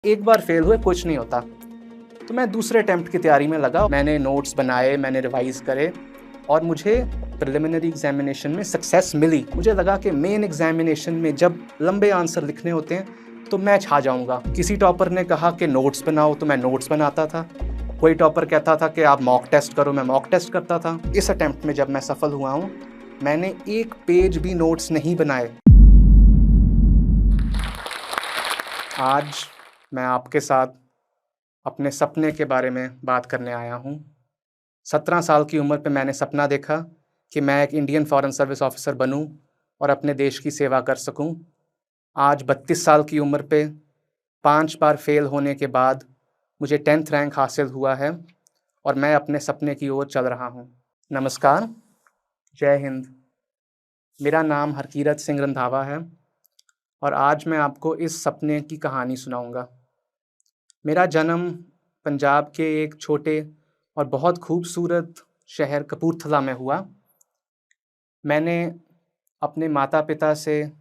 एक बार फेल हुए कुछ नहीं होता। तो मैं दूसरे अटेम्प्ट की तैयारी में लगा। मैंने नोट्स बनाए, मैंने रिवाइज़ करे और मुझे प्रिलिमिनरी एग्जामिनेशन में सक्सेस मिली। मुझे लगा कि मेन एग्जामिनेशन में जब लंबे आंसर लिखने होते हैं तो मैं छा जाऊंगा। किसी टॉपर ने कहा कि नोट्स बनाओ तो मैं नोट्स बनाता था। कोई टॉपर कहता था कि आप मॉक टेस्ट करो, मैं मॉक टेस्ट करता था। इस अटेम्प्ट में जब मैं सफल हुआ हूँ, मैंने एक पेज भी नोट्स नहीं बनाए। आज मैं आपके साथ अपने सपने के बारे में बात करने आया हूँ। 17 साल की उम्र पे मैंने सपना देखा कि मैं एक इंडियन फॉरेन सर्विस ऑफिसर बनूँ और अपने देश की सेवा कर सकूँ। आज 32 साल की उम्र पे 5 बार फेल होने के बाद मुझे 10th रैंक हासिल हुआ है और मैं अपने सपने की ओर चल रहा हूँ। नमस्कार, जय हिंद। मेरा नाम हरकीरत सिंह रंधावा है और आज मैं आपको इस सपने की कहानी सुनाऊँगा। मेरा जन्म पंजाब के एक छोटे और बहुत खूबसूरत शहर कपूरथला में हुआ। मैंने अपने माता-पिता से,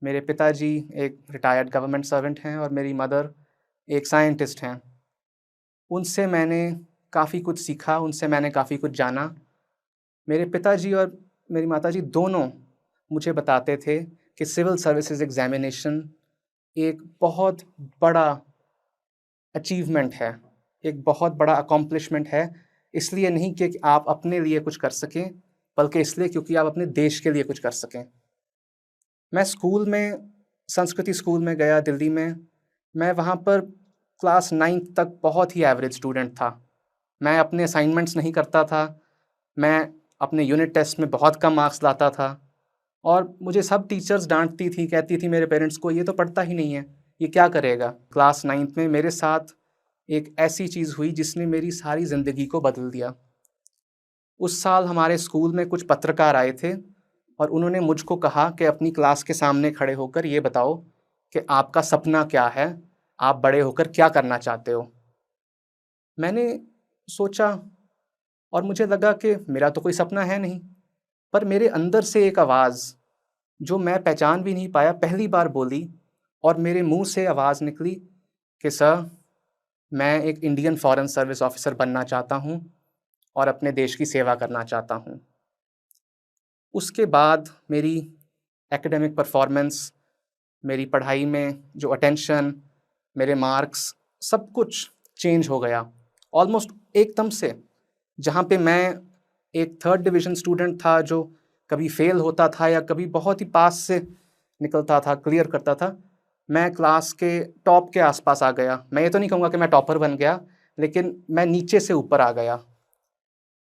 मेरे पिताजी एक रिटायर्ड गवर्नमेंट सर्वेंट हैं और मेरी मदर एक साइंटिस्ट हैं। उनसे मैंने काफ़ी कुछ सीखा, उनसे मैंने काफ़ी कुछ जाना। मेरे पिताजी और मेरी माताजी दोनों मुझे बताते थे कि सिविल सर्विसेज एग्ज़ामिनेशन एक बहुत बड़ा अचीवमेंट है, एक बहुत बड़ा अकॉम्प्लिशमेंट है। इसलिए नहीं कि आप अपने लिए कुछ कर सकें, बल्कि इसलिए क्योंकि आप अपने देश के लिए कुछ कर सकें। मैं स्कूल में, संस्कृति स्कूल में गया दिल्ली में। मैं वहाँ पर क्लास 9th तक बहुत ही एवरेज स्टूडेंट था। मैं अपने असाइनमेंट्स नहीं करता था। मैं अपने यूनिट टेस्ट में बहुत कम मार्क्स लाता था और मुझे सब टीचर्स डांटती थी, कहती थी मेरे पेरेंट्स को, ये तो पढ़ता ही नहीं है, ये क्या करेगा। क्लास 9th में मेरे साथ एक ऐसी चीज़ हुई जिसने मेरी सारी ज़िंदगी को बदल दिया। उस साल हमारे स्कूल में कुछ पत्रकार आए थे और उन्होंने मुझको कहा कि अपनी क्लास के सामने खड़े होकर ये बताओ कि आपका सपना क्या है, आप बड़े होकर क्या करना चाहते हो। मैंने सोचा और मुझे लगा कि मेरा तो कोई सपना है नहीं, पर मेरे अंदर से एक आवाज़ जो मैं पहचान भी नहीं पाया पहली बार बोली और मेरे मुंह से आवाज़ निकली कि सर, मैं एक इंडियन फॉरेन सर्विस ऑफिसर बनना चाहता हूँ और अपने देश की सेवा करना चाहता हूँ। उसके बाद मेरी एकेडमिक परफॉर्मेंस, मेरी पढ़ाई में जो अटेंशन, मेरे मार्क्स, सब कुछ चेंज हो गया ऑलमोस्ट एकदम से। जहाँ पे मैं एक 3rd डिवीज़न स्टूडेंट था जो कभी फेल होता था या कभी बहुत ही पास से निकलता था, क्लियर करता था, मैं क्लास के टॉप के आसपास आ गया। मैं ये तो नहीं कहूँगा कि मैं टॉपर बन गया, लेकिन मैं नीचे से ऊपर आ गया।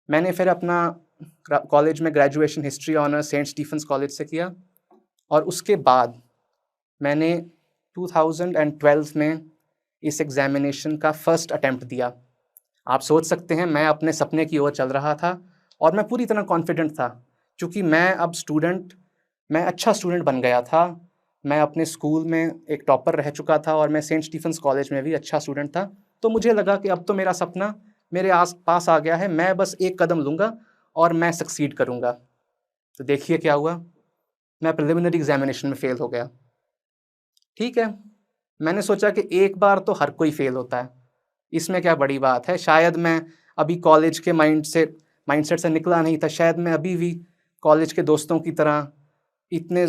मैंने फिर अपना कॉलेज में graduation history honours Saint Stephen's College से किया और उसके बाद मैंने 2012 में इस एग्ज़ामिनेशन का फर्स्ट अटेम्प्ट दिया। आप सोच सकते हैं मैं अपने सपने की ओर चल रहा था और मैं पूरी तरह कॉन्फिडेंट था क्योंकि मैं अच्छा स्टूडेंट बन गया था। मैं अपने स्कूल में एक टॉपर रह चुका था और मैं सेंट स्टीफेंस कॉलेज में भी अच्छा स्टूडेंट था। तो मुझे लगा कि अब तो मेरा सपना मेरे आस पास आ गया है, मैं बस एक कदम लूँगा और मैं सक्सीड करूँगा। तो देखिए क्या हुआ, मैं प्रिलिमिनरी एग्ज़ामिनेशन में फ़ेल हो गया। ठीक है, मैंने सोचा कि एक बार तो हर कोई फ़ेल होता है, इसमें क्या बड़ी बात है। शायद मैं अभी कॉलेज के माइंडसेट से निकला नहीं था, शायद मैं अभी भी कॉलेज के दोस्तों की तरह इतने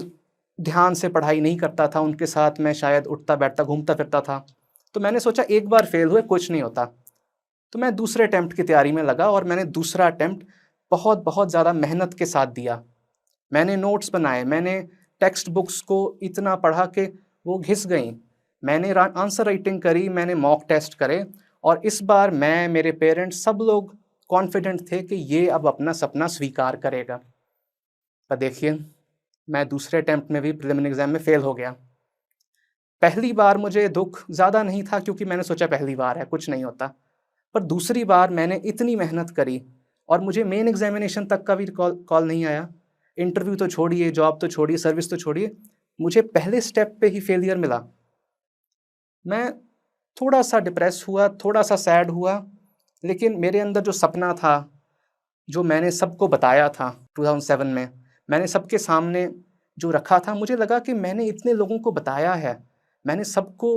ध्यान से पढ़ाई नहीं करता था, उनके साथ मैं शायद उठता बैठता घूमता फिरता था। तो मैंने सोचा एक बार फेल हुए कुछ नहीं होता। तो मैं दूसरे अटेम्प्ट की तैयारी में लगा और मैंने दूसरा अटेम्प्ट बहुत बहुत ज़्यादा मेहनत के साथ दिया। मैंने नोट्स बनाए, मैंने टेक्स्ट बुक्स को इतना पढ़ा कि वो घिस गई। मैंने आंसर राइटिंग करी, मैंने मॉक टेस्ट करे और इस बार मैं, मेरे पेरेंट्स, सब लोग कॉन्फिडेंट थे कि ये अब अपना सपना स्वीकार करेगा। पर देखिए, मैं दूसरे अटेम्प्ट में भी प्रिलिमिनरी एग्ज़ाम में फ़ेल हो गया। पहली बार मुझे दुःख ज़्यादा नहीं था क्योंकि मैंने सोचा पहली बार है, कुछ नहीं होता। पर दूसरी बार मैंने इतनी मेहनत करी और मुझे मेन एग्ज़ामिनेशन तक का भी कॉल नहीं आया। इंटरव्यू तो छोड़िए, जॉब तो छोड़िए, सर्विस तो छोड़िए, मुझे पहले स्टेप पे ही फेलियर मिला। मैं थोड़ा-सा डिप्रेस हुआ, थोड़ा-सा सैड हुआ, लेकिन मेरे अंदर जो सपना था, जो मैंने सबको बताया था 2007 में, मैंने सबके सामने जो रखा था, मुझे लगा कि मैंने इतने लोगों को बताया है, मैंने सबको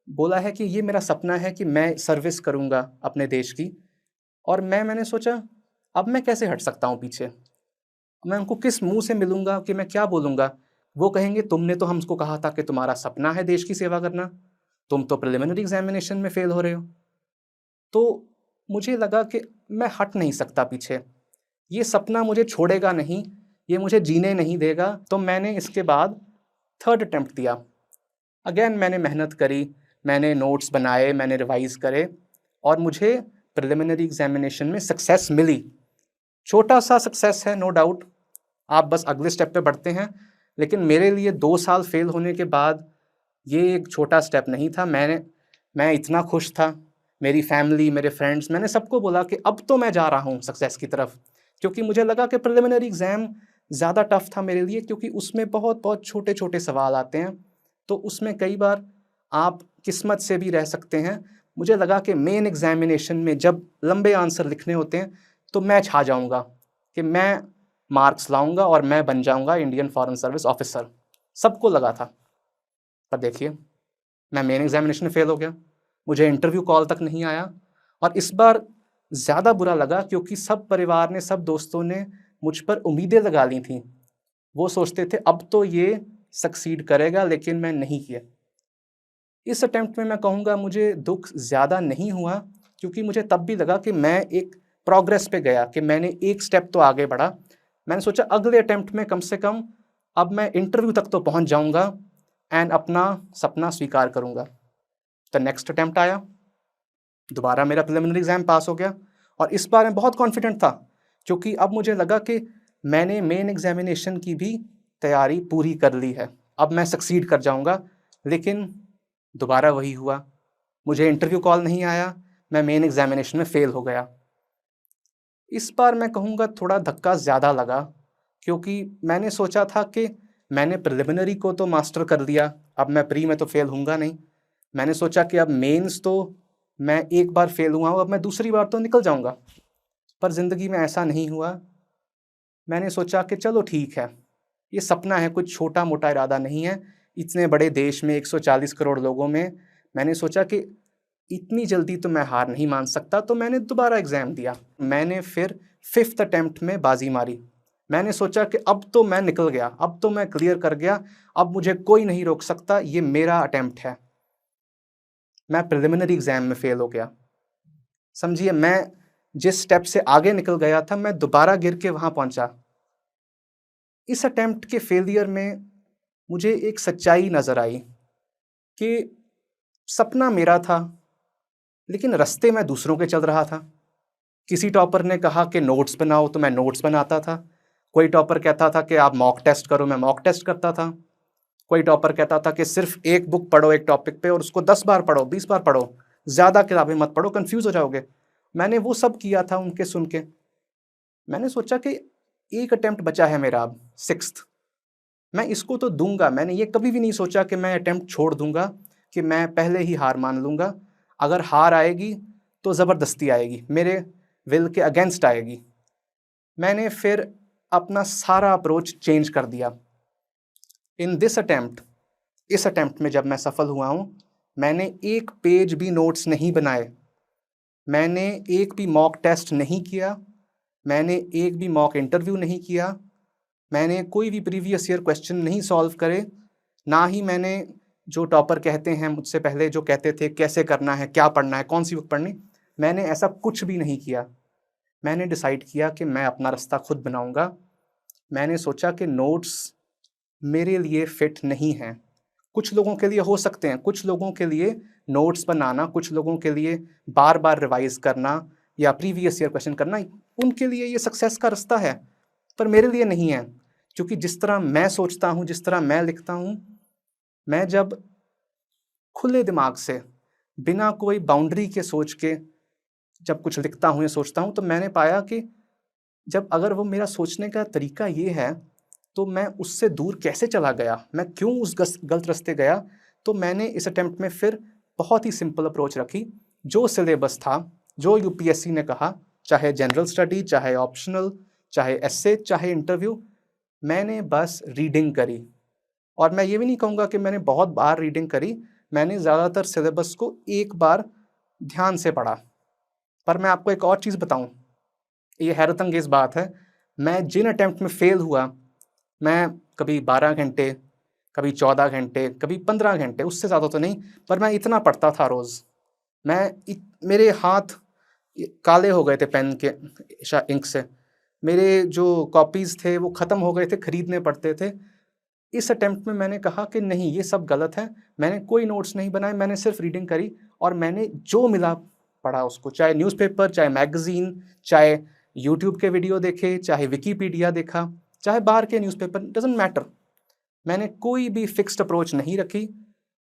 बोला है कि ये मेरा सपना है कि मैं सर्विस करूँगा अपने देश की। और मैंने सोचा, अब मैं कैसे हट सकता हूँ पीछे? मैं उनको किस मुँह से मिलूँगा, कि मैं क्या बोलूँगा? वो कहेंगे तुमने तो हमको कहा था कि तुम्हारा सपना है देश की सेवा करना, तुम तो प्रिलिमिनरी एग्ज़ामिनेशन में फ़ेल हो रहे हो। तो मुझे लगा कि मैं हट नहीं सकता पीछे, ये सपना मुझे छोड़ेगा नहीं, ये मुझे जीने नहीं देगा। तो मैंने इसके बाद थर्ड अटेम्प्ट दिया। अगेन मैंने मेहनत करी, मैंने नोट्स बनाए, मैंने रिवाइज़ करे और मुझे प्रिलिमिनरी एग्ज़ामिनेशन में सक्सेस मिली। छोटा-सा सक्सेस है, नो डाउट, आप बस अगले स्टेप पे बढ़ते हैं। लेकिन मेरे लिए 2 साल फ़ेल होने के बाद ये एक छोटा स्टेप नहीं था। मैं इतना खुश था, मेरी फैमिली, मेरे फ्रेंड्स, मैंने सबको बोला कि अब तो मैं जा रहा हूँ सक्सेस की तरफ। क्योंकि मुझे लगा कि प्रिलिमिनरी एग्ज़ाम ज़्यादा टफ़ था मेरे लिए, क्योंकि उसमें बहुत-बहुत छोटे-छोटे सवाल आते हैं, तो उसमें कई बार आप किस्मत से भी रह सकते हैं। मुझे लगा कि मेन एग्ज़ामिनेशन में जब लंबे आंसर लिखने होते हैं, तो मैं छा जाऊँगा, कि मैं मार्क्स लाऊँगा और मैं बन जाऊँगा इंडियन फॉरेन सर्विस ऑफ़िसर। सबको लगा था। पर देखिए, मैं मेन एग्ज़ामिनेशन में फ़ेल हो गया, मुझे इंटरव्यू कॉल तक नहीं आया। और इस बार ज़्यादा बुरा लगा, क्योंकि सब परिवार ने, सब दोस्तों ने मुझ पर उम्मीदें लगा ली थीं। वो सोचते थे अब तो ये सक्सीड करेगा, लेकिन मैं नहीं किया। इस अटेम्प्ट में मैं कहूँगा मुझे दुःख ज़्यादा नहीं हुआ, क्योंकि मुझे तब भी लगा कि मैं एक प्रोग्रेस पे गया, कि मैंने एक स्टेप तो आगे बढ़ा। मैंने सोचा अगले अटेम्प्ट में कम से कम अब मैं इंटरव्यू तक तो पहुँच जाऊँगा एंड अपना सपना स्वीकार करूँगा। तो नेक्स्ट अटेम्प्ट आया, दोबारा मेरा प्रिलिमिनरी एग्ज़ाम पास हो गया और इस बार मैं बहुत कॉन्फिडेंट था, क्योंकि अब मुझे लगा कि मैंने मेन एग्ज़ामिनेशन की भी तैयारी पूरी कर ली है, अब मैं सक्सीड कर जाऊँगा। लेकिन दोबारा वही हुआ, मुझे इंटरव्यू कॉल नहीं आया, मैं मेन एग्ज़ामिनेशन में फ़ेल हो गया। इस बार मैं कहूँगा थोड़ा धक्का ज़्यादा लगा, क्योंकि मैंने सोचा था कि मैंने प्रिलिमिनरी को तो मास्टर कर लिया, अब मैं प्री में तो फ़ेल होऊँगा नहीं। मैंने सोचा कि अब मेंस तो मैं एक बार फ़ेल हुआ हूँ, अब मैं दूसरी बार तो निकल जाऊँगा। पर ज़िंदगी में ऐसा नहीं हुआ। मैंने सोचा कि चलो ठीक है, ये सपना है, कुछ छोटा-मोटा इरादा नहीं है। इतने बड़े देश में 140 करोड़ लोगों में मैंने सोचा कि इतनी जल्दी तो मैं हार नहीं मान सकता, तो मैंने दोबारा एग्ज़ाम दिया। मैंने फिर 5th अटेम्प्ट में बाज़ी मारी। मैंने सोचा कि अब तो मैं निकल गया, अब तो मैं क्लियर कर गया, अब मुझे कोई नहीं रोक सकता, ये मेरा अटेम्प्ट है। मैं प्रिलिमिनरी एग्ज़ाम में फ़ेल हो गया। समझिए, मैं जिस स्टेप से आगे निकल गया था, मैं दोबारा गिर के वहाँ पहुँचा। इस अटेम्प्ट के फेलियर में मुझे एक सच्चाई नज़र आई कि सपना मेरा था, लेकिन रास्ते मैं दूसरों के चल रहा था। किसी टॉपर ने कहा कि नोट्स बनाओ, तो मैं नोट्स बनाता था। कोई टॉपर कहता था कि आप मॉक टेस्ट करो, मैं मॉक टेस्ट करता था। कोई टॉपर कहता था कि सिर्फ एक बुक पढ़ो एक टॉपिक पे और उसको 10 बार पढ़ो, 20 बार पढ़ो, ज़्यादा किताबें मत पढ़ो, कन्फ्यूज़ हो जाओगे। मैंने वो सब किया था उनके सुन के। मैंने सोचा कि एक अटेम्प्ट बचा है मेरा अब, 6th, मैं इसको तो दूँगा। मैंने ये कभी भी नहीं सोचा कि मैं अटेम्प्ट छोड़ दूँगा, कि मैं पहले ही हार मान लूँगा। अगर हार आएगी तो ज़बरदस्ती आएगी, मेरे विल के अगेंस्ट आएगी। मैंने फिर अपना सारा अप्रोच चेंज कर दिया। इन दिस अटेम्प्ट, इस अटेम्प्ट में जब मैं सफल हुआ हूँ, मैंने एक पेज भी नोट्स नहीं बनाए, मैंने एक भी मॉक टेस्ट नहीं किया, मैंने एक भी मॉक इंटरव्यू नहीं किया, मैंने कोई भी प्रीवियस ईयर क्वेश्चन नहीं सॉल्व करे, ना ही मैंने जो टॉपर कहते हैं मुझसे पहले जो कहते थे कैसे करना है, क्या पढ़ना है, कौन सी बुक पढ़नी, मैंने ऐसा कुछ भी नहीं किया। मैंने डिसाइड किया कि मैं अपना रास्ता खुद बनाऊँगा। मैंने सोचा कि नोट्स मेरे लिए फिट नहीं हैं। कुछ लोगों के लिए हो सकते हैं, कुछ लोगों के लिए नोट्स बनाना, कुछ लोगों के लिए बार-बार रिवाइज़ करना या प्रीवियस ईयर क्वेश्चन करना, उनके लिए ये सक्सेस का रास्ता है, पर मेरे लिए नहीं है। क्योंकि जिस तरह मैं सोचता हूँ, जिस तरह मैं लिखता हूँ, मैं जब खुले दिमाग से, बिना कोई बाउंड्री के सोच के जब कुछ लिखता हूँ या सोचता हूँ, तो मैंने पाया कि जब अगर वो मेरा सोचने का तरीका ये है, तो मैं उससे दूर कैसे चला गया? मैं क्यों उस गलत रास्ते गया? तो मैंने इस अटेम्प्ट में फिर बहुत ही सिंपल अप्रोच रखी। जो सिलेबस था, जो यूपीएससी ने कहा, चाहे जनरल स्टडी, चाहे ऑप्शनल, चाहे एस्से, चाहे इंटरव्यू, मैंने बस रीडिंग करी। और मैं ये भी नहीं कहूँगा कि मैंने बहुत बार रीडिंग करी, मैंने ज़्यादातर सिलेबस को एक बार ध्यान से पढ़ा। पर मैं आपको एक और चीज़ बताऊं, ये हैरत अंगेज़ बात है, मैं जिन अटेम्प्ट में फ़ेल हुआ, मैं कभी 12 घंटे, कभी 14 घंटे, कभी 15 घंटे, उससे ज़्यादा तो नहीं, पर मैं इतना पढ़ता था रोज़। मेरे हाथ काले हो गए थे पेन के इंक से। मेरे जो कॉपीज़ थे वो ख़त्म हो गए थे, खरीदने पड़ते थे। इस अटेम्प्ट में मैंने कहा कि नहीं, ये सब गलत है। मैंने कोई नोट्स नहीं बनाए, मैंने सिर्फ रीडिंग करी और मैंने जो मिला पढ़ा उसको, चाहे न्यूज़पेपर, चाहे मैगज़ीन, चाहे यूट्यूब के वीडियो देखे, चाहे विकीपीडिया देखा, चाहे बाहर के न्यूज़पेपर, डज़न्ट मैटर। मैंने कोई भी फिक्स्ड अप्रोच नहीं रखी।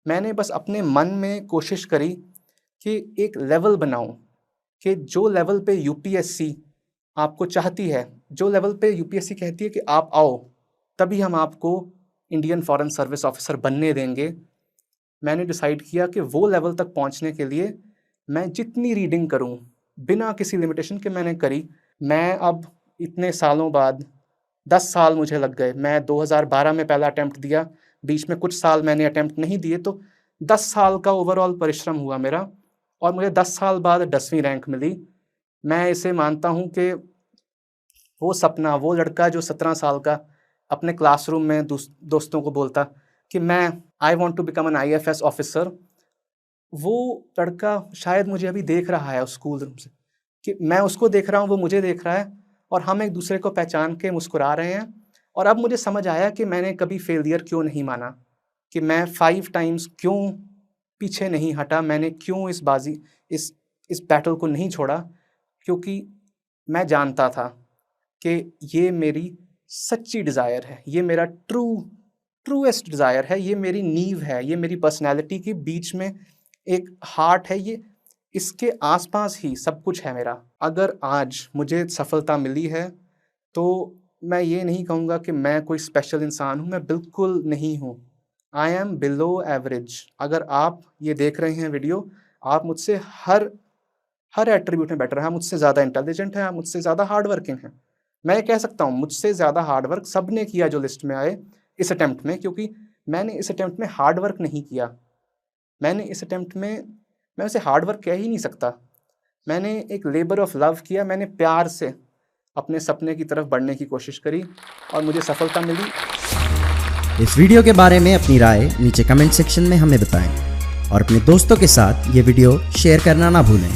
मैंने बस अपने मन में कोशिश करी कि एक लेवल बनाऊं कि जो लेवल पे यूपीएससी आपको चाहती है, जो लेवल पे यूपीएससी कहती है कि आप आओ, तभी हम आपको इंडियन फॉरेन सर्विस ऑफिसर बनने देंगे। मैंने डिसाइड किया कि वो लेवल तक पहुंचने के लिए मैं जितनी रीडिंग करूं, बिना किसी लिमिटेशन के मैंने करी। मैं अब इतने सालों बाद, 10 साल मुझे लग गए। मैं 2012 में पहला अटैम्प्ट दिया, बीच में कुछ साल मैंने अटैम्प्ट नहीं दिए, तो 10 साल का ओवरऑल परिश्रम हुआ मेरा और मुझे 10 साल बाद 10वीं रैंक मिली। मैं इसे मानता हूं कि वो सपना, वो लड़का जो 17 साल का अपने क्लासरूम में दोस्तों को बोलता कि मैं I want to become an IFS officer, वो लड़का शायद मुझे अभी देख रहा है उस स्कूल रूम से, कि मैं उसको देख रहा हूँ, वो मुझे देख रहा है और हम एक दूसरे को पहचान के मुस्कुरा रहे हैं। और अब मुझे समझ आया कि मैंने कभी फेलियर क्यों नहीं माना, कि मैं 5 टाइम्स क्यों पीछे नहीं हटा, मैंने क्यों इस बैटल को नहीं छोड़ा, क्योंकि मैं जानता था कि ये मेरी सच्ची डिज़ायर है, ये मेरा ट्रूएस्ट डिज़ायर है, ये मेरी नींव है, ये मेरी पर्सनैलिटी के बीच में एक हार्ट है, ये इसके आसपास ही सब कुछ है मेरा। अगर आज मुझे सफलता मिली है तो मैं ये नहीं कहूँगा कि मैं कोई स्पेशल इंसान हूँ, मैं बिल्कुल नहीं हूँ। I am below average. अगर आप ये देख रहे हैं वीडियो, आप मुझसे हर एट्रीब्यूट में बेटर हैं, आप मुझसे ज़्यादा इंटेलिजेंट हैं, आप मुझसे ज़्यादा हार्ड वर्किंग हैं। मैं ये कह सकता हूँ मुझसे ज़्यादा हार्ड वर्क सब ने किया जो लिस्ट में आए इस अटैम्प्ट में, क्योंकि मैंने इस अटैम्प्ट में हार्ड वर्क नहीं किया। मैंने इस अटैम्प्ट में, मैं उसे हार्ड वर्क कह ही नहीं सकता, मैंने एक लेबर ऑफ लव किया। मैंने प्यार से अपने सपने की तरफ बढ़ने की कोशिश करी और मुझे सफलता मिली। इस वीडियो के बारे में अपनी राय नीचे कमेंट सेक्शन में हमें बताएं और अपने दोस्तों के साथ ये वीडियो शेयर करना ना भूलें।